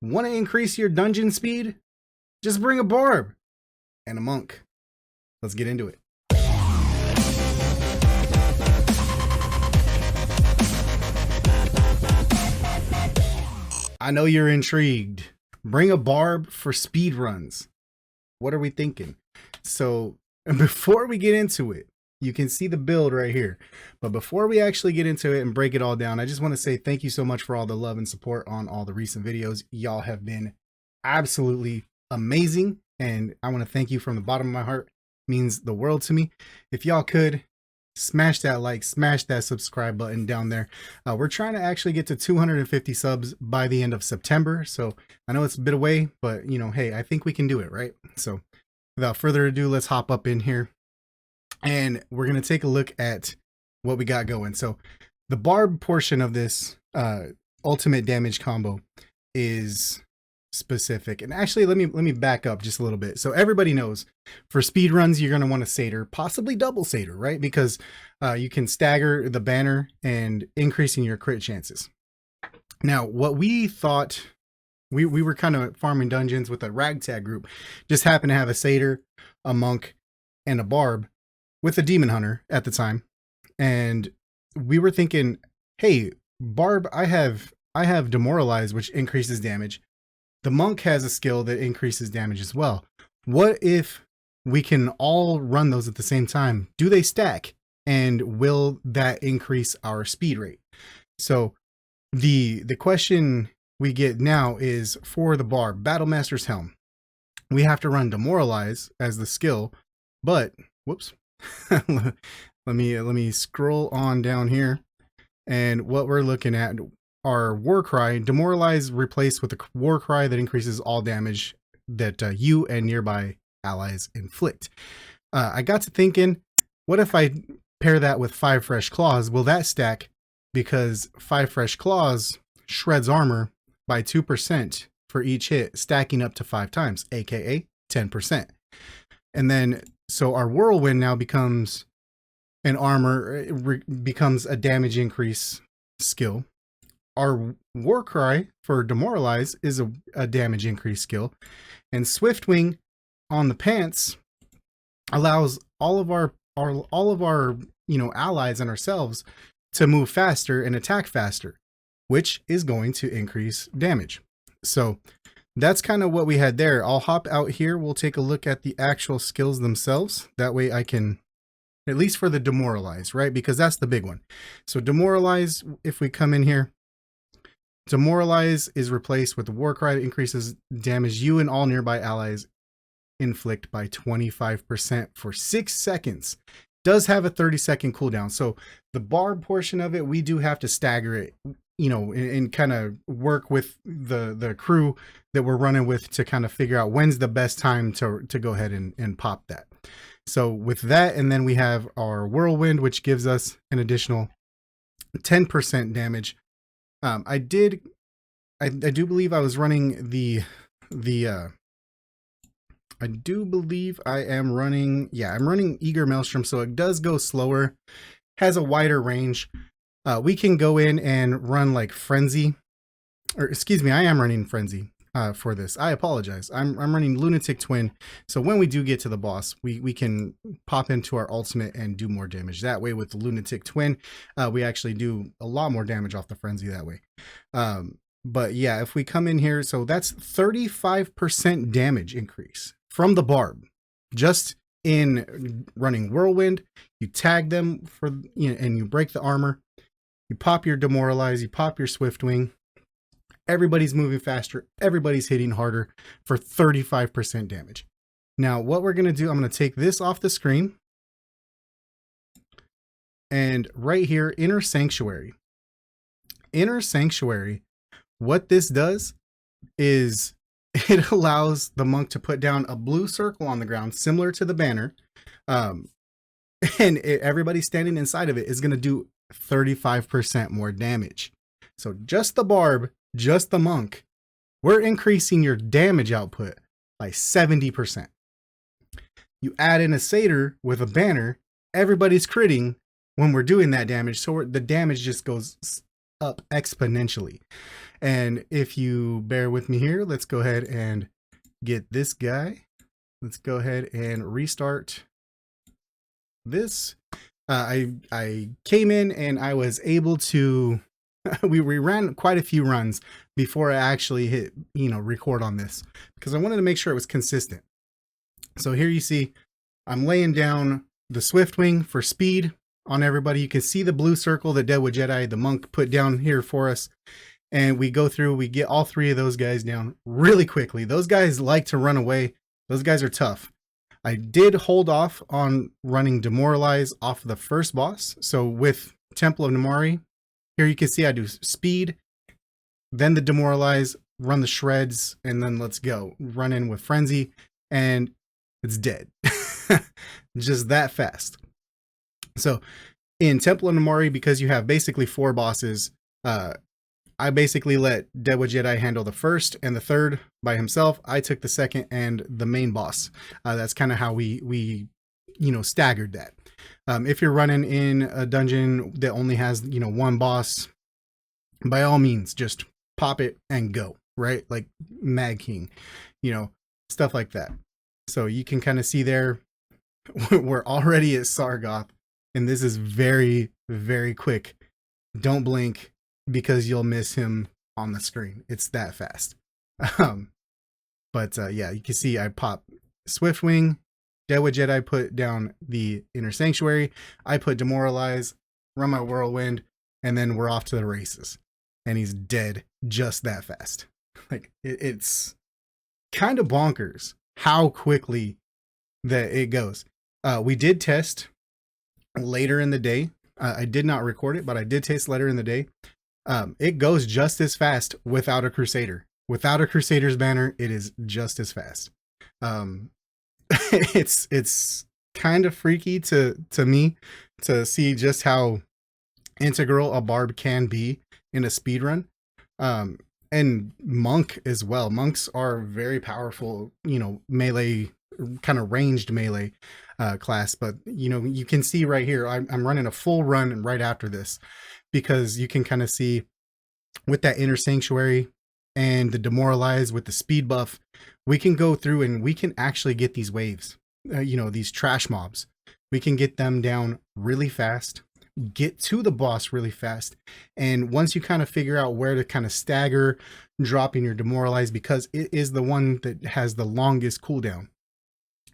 Want to increase your dungeon speed? Just bring a barb and a monk. Let's get into it. I know you're intrigued. Bring a barb for speed runs. What are we thinking? So before we get into it, you can see the build right here. But before we actually get into it and break it all down, I just want to say thank you so much for all the love and support on all the recent videos. Y'all have been absolutely amazing. And I want to thank you from the bottom of my heart. It means the world to me. If y'all could smash that like, smash that subscribe button down there. We're trying to actually get to 250 subs by the end of September. So I know it's a bit away, but you know, hey, I think we can do it, right? So without further ado, let's hop up in here and we're going to take a look at what we got going. So the barb portion of this ultimate damage combo is specific. And actually, let me back up just a little bit. So everybody knows for speed runs, you're going to want a satyr, possibly double satyr, right? Because you can stagger the banner and increasing your crit chances. Now, what we thought, we were kind of farming dungeons with a ragtag group, just happened to have a satyr, a monk, and a barb with a demon hunter at the time. And we were thinking, hey, barb, I have Demoralize, which increases damage. The monk has a skill that increases damage as well. What if we can all run those at the same time? Do they stack? And will that increase our speed rate? So the question we get now is for the barb, Battlemaster's Helm. We have to run Demoralize as the skill, but whoops. let me scroll on down here. And what we're looking at, our Warcry, Demoralize replaced with a Warcry that increases all damage that you and nearby allies inflict. I got to thinking, what if I pair that with 5 Fresh Claws? Will that stack? Because 5 Fresh Claws shreds armor by 2% for each hit, stacking up to 5 times, aka 10%. And then, so our Whirlwind now becomes an armor, becomes a damage increase skill. Our Warcry for Demoralize is a damage increase skill, and Swiftwing on the pants allows all of our allies and ourselves to move faster and attack faster, which is going to increase damage. So that's kind of what we had there. I'll hop out here. We'll take a look at the actual skills themselves. That way I can, at least for the Demoralize, right? Because that's the big one. So Demoralize, if we come in here, Demoralize is replaced with the Warcry that increases damage you and all nearby allies inflict by 25% for 6 seconds. Does have a 30-second cooldown. So the barb portion of it, we do have to stagger it, you know, and kind of work with the crew that we're running with to kind of figure out when's the best time to go ahead and pop that. So with that, and then we have our Whirlwind, which gives us an additional 10% damage. I do believe I was running I do believe I am running, yeah, I'm running Eager Maelstrom, so it does go slower, has a wider range. We can go in and run like Frenzy, or excuse me, I am running Frenzy for this. I apologize. I'm running Lunatic Twin, so when we do get to the boss, we can pop into our ultimate and do more damage. That way with the Lunatic Twin, we actually do a lot more damage off the Frenzy that way. But yeah, if we come in here, so that's 35% damage increase from the barb, just in running Whirlwind. You tag them for, you know, and you break the armor. You pop your Demoralize, you pop your Swiftwing. Everybody's moving faster. Everybody's hitting harder for 35% damage. Now, what we're going to do, I'm going to take this off the screen. And right here, Inner Sanctuary. Inner Sanctuary, what this does is it allows the monk to put down a blue circle on the ground, similar to the banner. Everybody standing inside of it is going to do 35% more damage. So just the barb, just the monk, we're increasing your damage output by 70%. You add in a satyr with a banner, everybody's critting when we're doing that damage. So the damage just goes up exponentially. And if you bear with me here, let's go ahead and get this guy. Let's go ahead and restart this. I came in and I was able to, we ran quite a few runs before I actually hit, record on this, because I wanted to make sure it was consistent. So here you see, I'm laying down the Swiftwing for speed on everybody. You can see the blue circle that Deadwood Jedi, the monk, put down here for us. And we go through, we get all three of those guys down really quickly. Those guys like to run away. Those guys are tough. I did hold off on running Demoralize off the first boss. So with Temple of Namari, here you can see I do speed, then the Demoralize, run the shreds, and then let's go. Run in with Frenzy, and it's dead. Just that fast. So in Temple of Namari, because you have basically 4 bosses, I basically let Deadwood Jedi handle the first and the third by himself. I took the second and the main boss. That's kind of how we staggered that. If you're running in a dungeon that only has, 1 boss, by all means, just pop it and go, right? Like Mad King, stuff like that. So you can kind of see there, we're already at Sargoth, and this is very, very quick. Don't blink, because you'll miss him on the screen. It's that fast. Yeah, you can see I pop Swiftwing, Deadwood Jedi put down the Inner Sanctuary, I put Demoralize, run my Whirlwind, and then we're off to the races. And he's dead just that fast. Like, it's kind of bonkers how quickly that it goes. We did test later in the day. I did not record it, but I did test later in the day. It goes just as fast without a Crusader. Without a Crusader's banner, it is just as fast. It's kind of freaky to me to see just how integral a barb can be in a speed run. And monk as well. Monks are very powerful, melee, kind of ranged melee class. But you can see right here, I'm running a full run right after this, because you can kind of see with that Inner Sanctuary and the Demoralize with the speed buff, we can go through and we can actually get these waves, these trash mobs. We can get them down really fast, get to the boss really fast. And once you kind of figure out where to kind of stagger dropping your Demoralize, because it is the one that has the longest cooldown,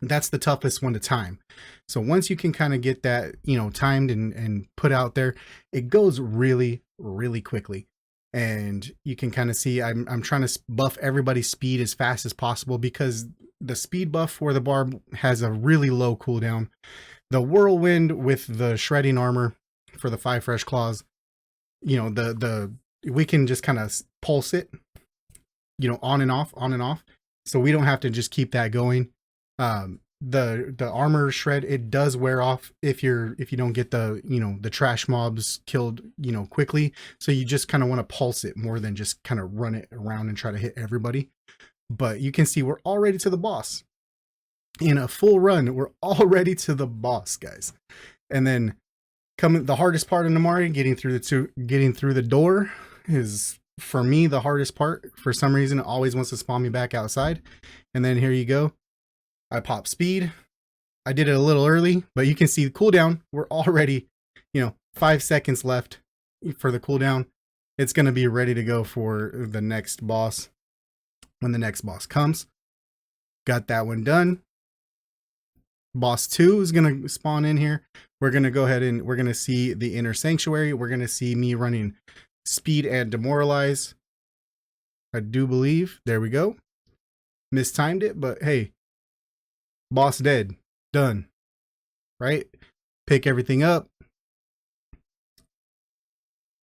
that's the toughest one to time. So once you can kind of get that, timed and put out there, it goes really, really quickly. And you can kind of see I'm trying to buff everybody's speed as fast as possible, because the speed buff for the barb has a really low cooldown. The Whirlwind with the shredding armor for the 5 fresh claws, we can just kind of pulse it, on and off. So we don't have to just keep that going. The armor shred, it does wear off if you don't get the the trash mobs killed quickly. So you just kind of want to pulse it more than just kind of run it around and try to hit everybody. But you can see we're already to the boss. In a full run, we're already to the boss, guys. And then the hardest part of Namari, getting through the door, is for me the hardest part. For some reason, it always wants to spawn me back outside. And then here you go. I pop speed. I did it a little early, but you can see the cooldown. We're already, 5 seconds left for the cooldown. It's going to be ready to go for the next boss when the next boss comes. Got that one done. Boss 2 is going to spawn in here. We're going to go ahead and we're going to see the Inner Sanctuary. We're going to see me running speed and Demoralize. I do believe. There we go. Mistimed it, but hey. Boss dead. Done. Right? Pick everything up.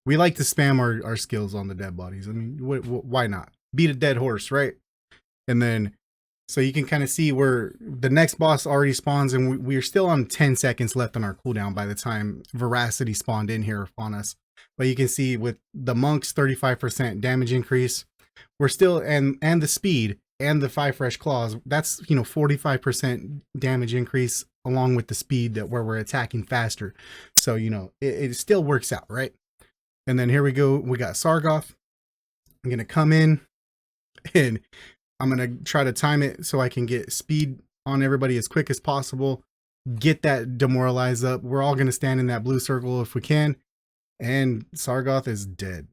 We like to spam our skills on the dead bodies. I mean, why not? Beat a dead horse, right? And then, so you can kind of see where the next boss already spawns, and we're still on 10 seconds left on our cooldown by the time Veracity spawned in here on us. But you can see with the monk's 35% damage increase, we're still, and the speed, and the 5 fresh claws, that's 45% damage increase along with the speed where we're attacking faster. So it still works out, right? And then here we go. We got Sargoth. I'm going to come in and I'm going to try to time it so I can get speed on everybody as quick as possible. Get that Demoralize up. We're all going to stand in that blue circle if we can. And Sargoth is dead.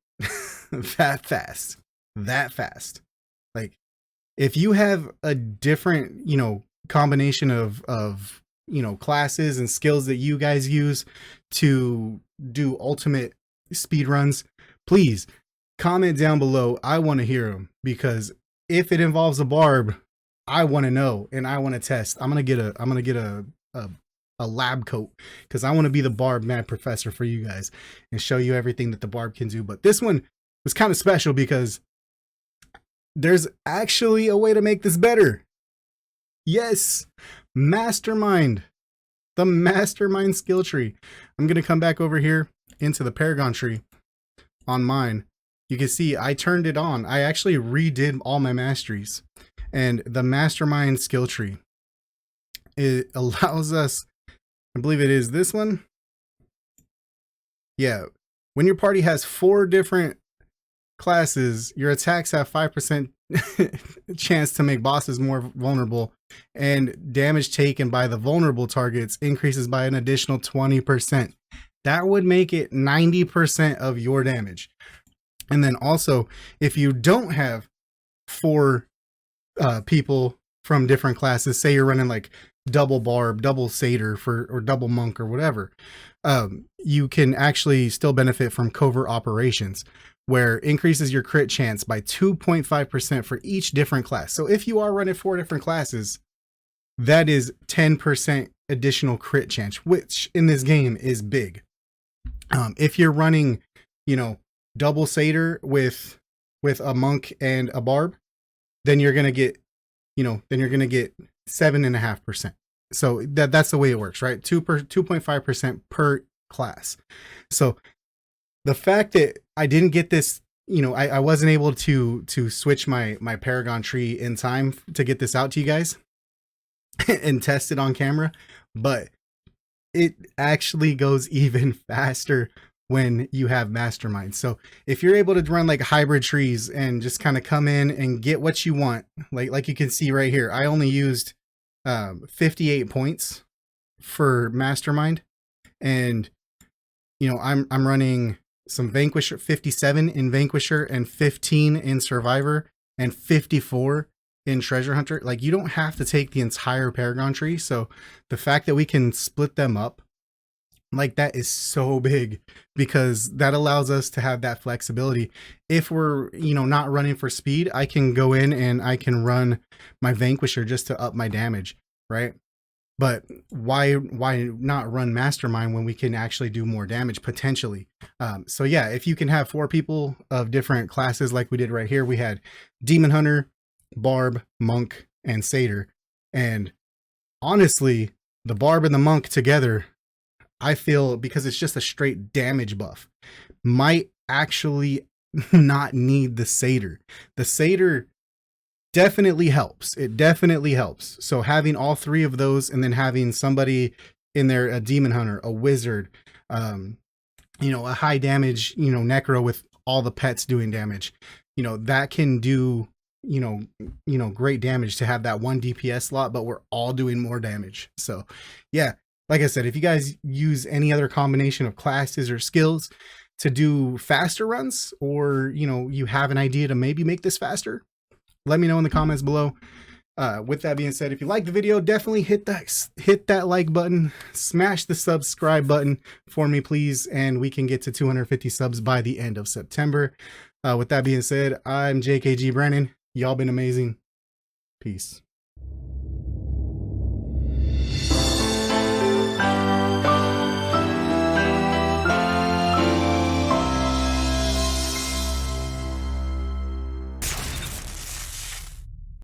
That fast. That fast. Like, if you have a different, combination of classes and skills that you guys use to do ultimate speed runs, please comment down below. I want to hear them, because if it involves a barb, I want to know and I want to test. I'm gonna get a lab coat, because I want to be the barb mad professor for you guys and show you everything that the barb can do. But this one was kind of special because there's actually a way to make this better. Yes, Mastermind, the Mastermind skill tree. I'm going to come back over here into the Paragon tree on mine. You can see I turned it on. I actually redid all my masteries, and the Mastermind skill tree, it allows us, I believe it is this one. Yeah. When your party has 4 different classes, your attacks have 5% chance to make bosses more vulnerable, and damage taken by the vulnerable targets increases by an additional 20%. That would make it 90% of your damage. And then also, if you don't have 4 people from different classes, say you're running like double barb, double satyr or double monk or whatever, you can actually still benefit from covert operations, where increases your crit chance by 2.5% for each different class. So if you are running 4 different classes, that is 10% additional crit chance, which in this game is big. If you're running, double satyr with a monk and a barb, then you're gonna get, 7.5%. So that's the way it works, right? 2.5% per class. So the fact that I didn't get this, I wasn't able to switch my Paragon tree in time to get this out to you guys and test it on camera, but it actually goes even faster when you have Mastermind. So if you're able to run like hybrid trees and just kind of come in and get what you want, like you can see right here, I only used 58 points for Mastermind, and I'm running some Vanquisher, 57 in Vanquisher and 15 in Survivor and 54 in Treasure Hunter. Like, you don't have to take the entire Paragon tree. So the fact that we can split them up like that is so big, because that allows us to have that flexibility. If we're, not running for speed, I can go in and I can run my Vanquisher just to up my damage, right? But why not run Mastermind when we can actually do more damage potentially? So yeah, if you can have 4 people of different classes like we did right here, we had Demon Hunter, Barb, Monk, and Satyr. And honestly, the Barb and the Monk together, I feel, because it's just a straight damage buff, might actually not need the Satyr. The Satyr definitely helps. It definitely helps. So having all 3 of those, and then having somebody in there, a Demon Hunter, a Wizard, a high damage, Necro with all the pets doing damage, that can do, great damage to have that 1 DPS slot, but we're all doing more damage. So yeah, like I said, if you guys use any other combination of classes or skills to do faster runs, or, you have an idea to maybe make this faster, let me know in the comments below. With that being said, if you like the video, definitely hit that like button, smash the subscribe button for me, please, and we can get to 250 subs by the end of September. With that being said, I'm JKG Brandon. Y'all been amazing. Peace.